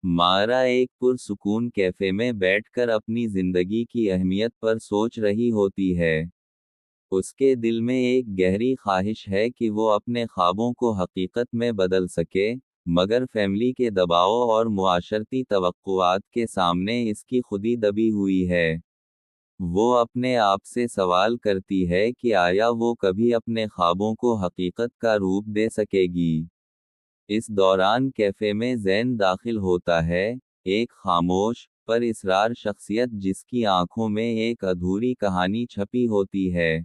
मारा एक पुरसुकून कैफे में बैठकर अपनी जिंदगी की अहमियत पर सोच रही होती है। उसके दिल में एक गहरी ख्वाहिश है कि वो अपने ख्वाबों को हकीकत में बदल सके, मगर फैमिली के दबाव और मुआशरती तवक्कुआत के सामने इसकी खुदी दबी हुई है। वो अपने आप से सवाल करती है कि आया वो कभी अपने ख्वाबों को हकीकत का रूप दे सकेगी। इस दौरान कैफे में ज़ैन दाखिल होता है, एक खामोश पर इसरार शख्सियत जिसकी आंखों में एक अधूरी कहानी छपी होती है।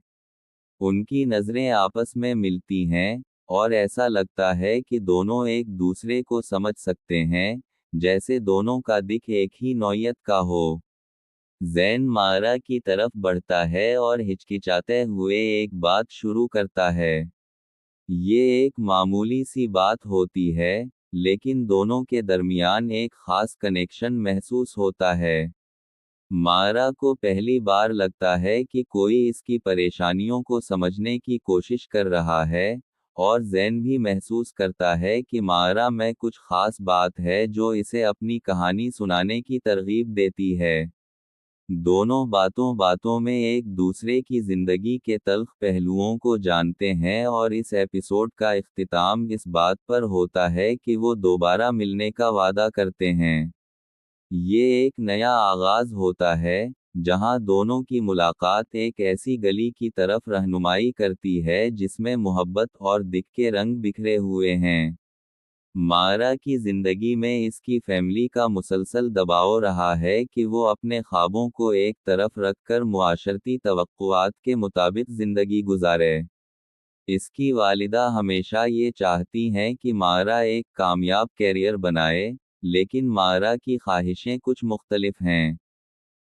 उनकी नज़रें आपस में मिलती हैं, और ऐसा लगता है कि दोनों एक दूसरे को समझ सकते हैं, जैसे दोनों का दिल एक ही नौयत का हो। ज़ैन मारा की तरफ बढ़ता है और हिचकिचाते हुए एक बात शुरू करता है। ये एक मामूली सी बात होती है, लेकिन दोनों के दरमियान एक खास कनेक्शन महसूस होता है। मारा को पहली बार लगता है कि कोई इसकी परेशानियों को समझने की कोशिश कर रहा है, और ज़ैन भी महसूस करता है कि मारा में कुछ खास बात है जो इसे अपनी कहानी सुनाने की तरगीब देती है। दोनों बातों बातों में एक दूसरे की जिंदगी के तल्ख पहलुओं को जानते हैं, और इस एपिसोड का इख्तिताम इस बात पर होता है कि वो दोबारा मिलने का वादा करते हैं। ये एक नया आगाज होता है, जहां दोनों की मुलाकात एक ऐसी गली की तरफ रहनुमाई करती है जिसमें मोहब्बत और दिल के रंग बिखरे हुए हैं। मारा की जिंदगी में इसकी फैमिली का मुसलसल दबाव रहा है कि वो अपने ख्वाबों को एक तरफ रखकर मुआशरती तवक्कुआत के मुताबिक जिंदगी गुजारे। इसकी वालिदा हमेशा ये चाहती हैं कि मारा एक कामयाब कैरियर बनाए, लेकिन मारा की ख्वाहिशें कुछ मुख्तलिफ हैं।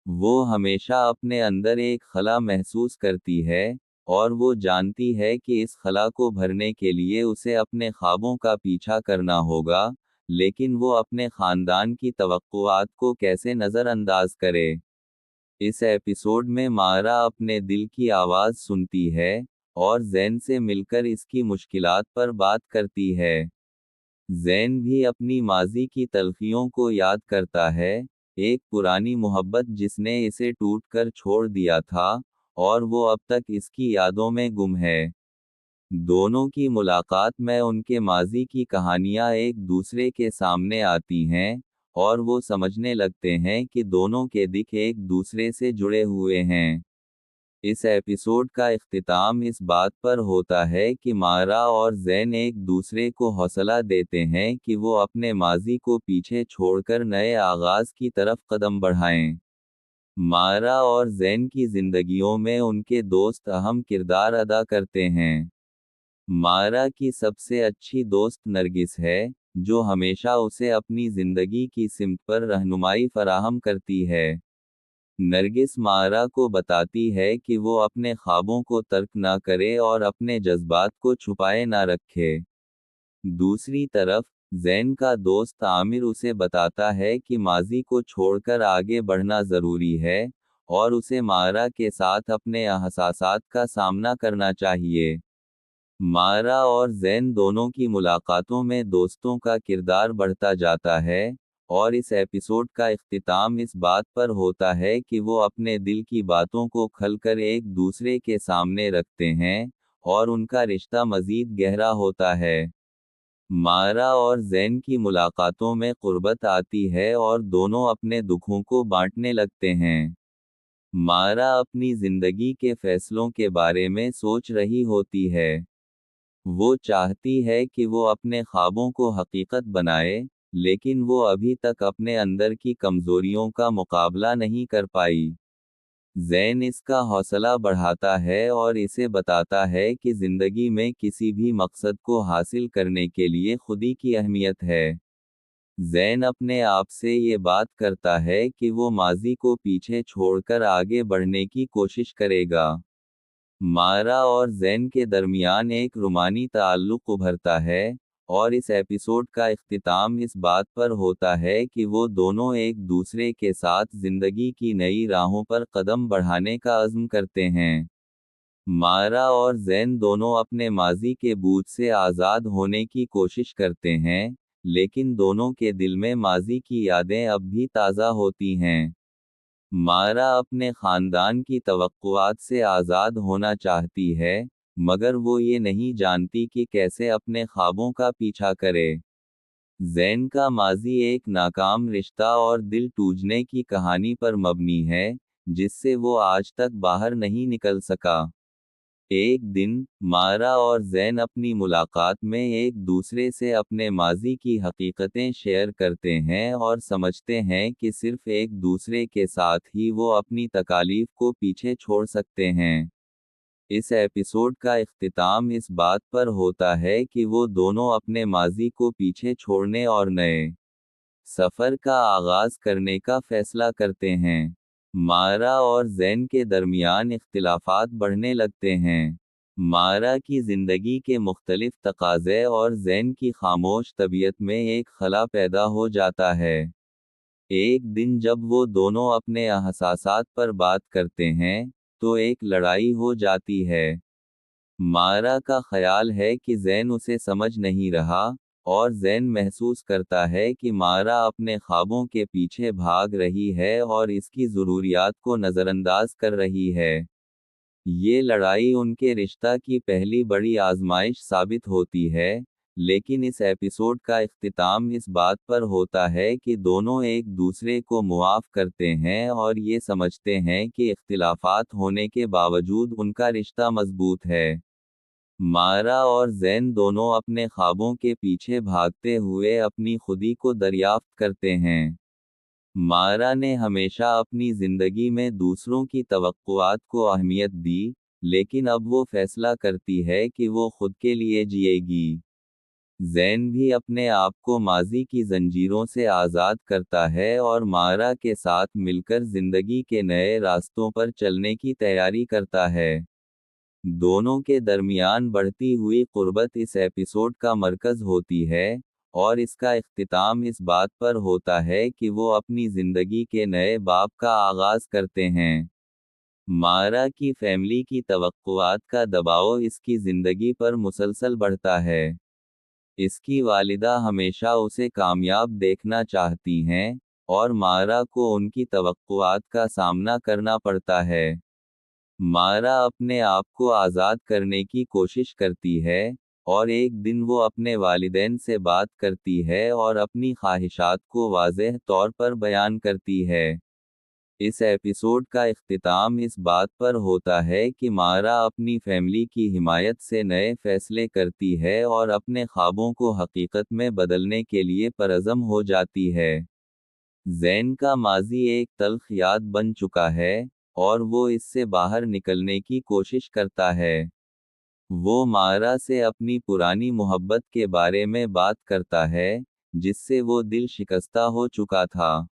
वो हमेशा अपने अंदर एक खला महसूस करती है, और वो जानती है कि इस खला को भरने के लिए उसे अपने ख्वाबों का पीछा करना होगा, लेकिन वो अपने खानदान की तवक्कुआत को कैसे नज़रअंदाज करे। इस एपिसोड में मारा अपने दिल की आवाज़ सुनती है, और ज़ैन से मिलकर इसकी मुश्किलात पर बात करती है। ज़ैन भी अपनी माजी की तलखियों को याद करता है, एक पुरानी मोहब्बत जिसने इसे टूटकर छोड़ दिया था, और वो अब तक इसकी यादों में गुम है। दोनों की मुलाकात में उनके माजी की कहानियां एक दूसरे के सामने आती हैं, और वो समझने लगते हैं कि दोनों के दिल एक दूसरे से जुड़े हुए हैं। इस एपिसोड का इख्तिताम इस बात पर होता है कि मारा और ज़ैन एक दूसरे को हौसला देते हैं कि वो अपने माजी को पीछे छोड़कर नए आगाज की तरफ कदम बढ़ाएं। मारा और ज़ैन की जिंदगियों में उनके दोस्त अहम किरदार अदा करते हैं। मारा की सबसे अच्छी दोस्त नरगिस है, जो हमेशा उसे अपनी जिंदगी की सिमत पर रहनुमाई फराहम करती है। नरगिस मारा को बताती है कि वो अपने ख्वाबों को तर्क ना करे और अपने जज्बात को छुपाए ना रखे। दूसरी तरफ, ज़ैन का दोस्त आमिर उसे बताता है कि माजी को छोड़कर आगे बढ़ना ज़रूरी है, और उसे मारा के साथ अपने एहसासात का सामना करना चाहिए। मारा और ज़ैन दोनों की मुलाकातों में दोस्तों का किरदार बढ़ता जाता है, और इस एपिसोड का इख्तिताम इस बात पर होता है कि वो अपने दिल की बातों को खलकर एक दूसरे के सामने रखते हैं, और उनका रिश्ता मज़ीद गहरा होता है। मारा और ज़ैन की मुलाकातों में क़ुर्बत आती है और दोनों अपने दुखों को बांटने लगते हैं। मारा अपनी ज़िंदगी के फैसलों के बारे में सोच रही होती है। वो चाहती है कि वो अपने ख्वाबों को हकीकत बनाए, लेकिन वो अभी तक अपने अंदर की कमजोरियों का मुकाबला नहीं कर पाई। ज़ैन इसका हौसला बढ़ाता है और इसे बताता है कि जिंदगी में किसी भी मकसद को हासिल करने के लिए खुदी की अहमियत है। ज़ैन अपने आप से ये बात करता है कि वो माजी को पीछे छोड़कर आगे बढ़ने की कोशिश करेगा। मारा और ज़ैन के दरमियान एक रूमानी ताल्लुक़ उभरता है, और इस एपिसोड का इख्तिताम इस बात पर होता है कि वो दोनों एक दूसरे के साथ ज़िंदगी की नई राहों पर कदम बढ़ाने का अज़्म करते हैं। मारा और ज़ैन दोनों अपने माजी के बोझ से आज़ाद होने की कोशिश करते हैं, लेकिन दोनों के दिल में माजी की यादें अब भी ताज़ा होती हैं। मारा अपने खानदान की तवक्कुआत से आज़ाद होना चाहती है, मगर वो ये नहीं जानती कि कैसे अपने ख्वाबों का पीछा करे। ज़ैन का माजी एक नाकाम रिश्ता और दिल टूटने की कहानी पर मबनी है, जिससे वो आज तक बाहर नहीं निकल सका। एक दिन, मारा और ज़ैन अपनी मुलाकात में एक दूसरे से अपने माजी की हकीकतें शेयर करते हैं और समझते हैं कि सिर्फ एक दूसरे के साथ ही वो अपनी तकालीफ को पीछे छोड़ सकते हैं। इस एपिसोड का इख्तिताम इस बात पर होता है कि वो दोनों अपने माजी को पीछे छोड़ने और नए सफ़र का आगाज़ करने का फैसला करते हैं। मारा और ज़ैन के दरमियान इख्तिलाफात बढ़ने लगते हैं। मारा की ज़िंदगी के मुख्तलिफ तकाज़े और ज़ैन की खामोश तबीयत में एक खला पैदा हो जाता है। एक दिन जब वो दोनों अपने अहसासात पर बात करते हैं, तो एक लड़ाई हो जाती है। मारा का ख्याल है कि ज़ैन उसे समझ नहीं रहा, और ज़ैन महसूस करता है कि मारा अपने ख्वाबों के पीछे भाग रही है और इसकी ज़रूरियात को नज़रअंदाज कर रही है। ये लड़ाई उनके रिश्ता की पहली बड़ी आजमाइश साबित होती है, लेकिन इस एपिसोड का इख्तिताम इस बात पर होता है कि दोनों एक दूसरे को मुआफ़ करते हैं और ये समझते हैं कि इख्तिलाफात होने के बावजूद उनका रिश्ता मजबूत है। मारा और ज़ैन दोनों अपने ख्वाबों के पीछे भागते हुए अपनी खुदी को दरियाफ्त करते हैं। मारा ने हमेशा अपनी ज़िंदगी में दूसरों की तवक्कुआत को अहमियत दी, लेकिन अब वो फैसला करती है कि वो खुद के लिए जिएगी। ज़ैन भी अपने आप को माजी की जंजीरों से आज़ाद करता है और मारा के साथ मिलकर ज़िंदगी के नए रास्तों पर चलने की तैयारी करता है। दोनों के दरमियान बढ़ती हुई कुर्बत इस एपिसोड का मरकज़ होती है, और इसका इख्तिताम इस बात पर होता है कि वो अपनी ज़िंदगी के नए बाब का आगाज़ करते हैं। मारा की फैमिली की तवक्कुआत का दबाव इसकी ज़िंदगी पर मुसलसल बढ़ता है। इसकी वालिदा हमेशा उसे कामयाब देखना चाहती हैं, और मारा को उनकी तवक्कुआत का सामना करना पड़ता है। मारा अपने आप को आज़ाद करने की कोशिश करती है, और एक दिन वो अपने वालिदैन से बात करती है और अपनी ख्वाहिशात को वाज़ेह तौर पर बयान करती है। इस एपिसोड का इख्तिताम इस बात पर होता है कि मारा अपनी फैमिली की हिमायत से नए फैसले करती है और अपने ख्वाबों को हकीकत में बदलने के लिए परअज़म हो जाती है। ज़ैन का माजी एक तल्ख याद बन चुका है, और वो इससे बाहर निकलने की कोशिश करता है। वो मारा से अपनी पुरानी मोहब्बत के बारे में बात करता है, जिससे वो दिल शिकस्ता हो चुका था।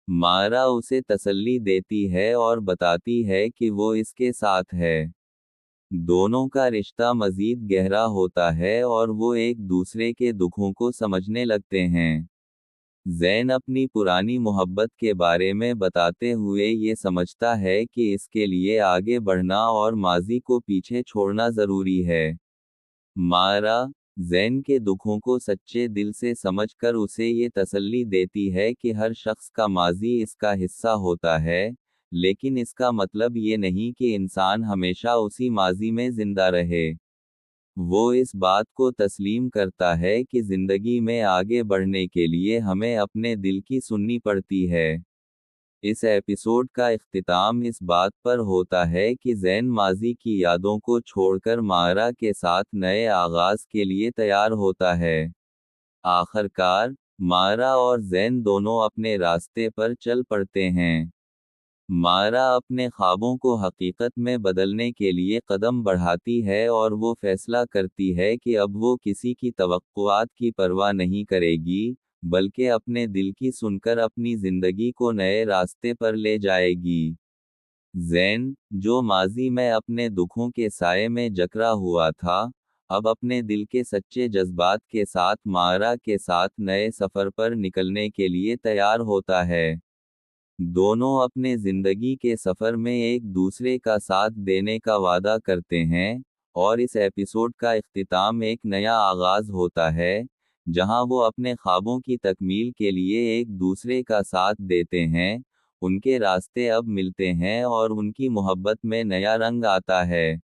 मारा उसे तसल्ली देती है और बताती है कि वो इसके साथ है। दोनों का रिश्ता मज़ीद गहरा होता है और वो एक दूसरे के दुखों को समझने लगते हैं। ज़ैन अपनी पुरानी मोहब्बत के बारे में बताते हुए ये समझता है कि इसके लिए आगे बढ़ना और माजी को पीछे छोड़ना ज़रूरी है। मारा, ज़ैन के दुखों को सच्चे दिल से समझकर उसे ये तसल्ली देती है कि हर शख्स का माजी इसका हिस्सा होता है, लेकिन इसका मतलब ये नहीं कि इंसान हमेशा उसी माजी में जिंदा रहे। वो इस बात को तस्लीम करता है कि ज़िंदगी में आगे बढ़ने के लिए हमें अपने दिल की सुननी पड़ती है। इस एपिसोड का इख्तिताम इस बात पर होता है कि ज़ैन माजी की यादों को छोड़कर मारा के साथ नए आगाज़ के लिए तैयार होता है। आखिरकार, मारा और ज़ैन दोनों अपने रास्ते पर चल पड़ते हैं। मारा अपने ख्वाबों को हकीकत में बदलने के लिए कदम बढ़ाती है और वो फैसला करती है कि अब वो किसी की तवक्कुआत की परवाह नहीं करेगी, बल्कि अपने दिल की सुनकर अपनी ज़िंदगी को नए रास्ते पर ले जाएगी। ज़ैन, जो माजी में अपने दुखों के साये में जकड़ा हुआ था, अब अपने दिल के सच्चे जज्बात के साथ मारा के साथ नए सफ़र पर निकलने के लिए तैयार होता है। दोनों अपने जिंदगी के सफर में एक दूसरे का साथ देने का वादा करते हैं, और इस एपिसोड का इख्तिताम एक नया आगाज होता है, जहां वो अपने ख्वाबों की तकमील के लिए एक दूसरे का साथ देते हैं, उनके रास्ते अब मिलते हैं और उनकी मोहब्बत में नया रंग आता है।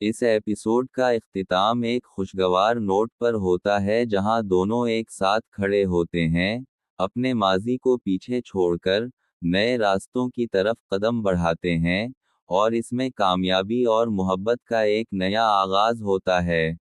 इस एपिसोड का इख्तिताम एक खुशगवार नोट पर होता है जहां दोनों एक साथ खड़े होते हैं, अपने माजी को पीछे छोड़कर नए रास्तों की तरफ कदम बढ़ाते हैं, और इसमें कामयाबी और मोहब्बत का एक नया आगाज होता है।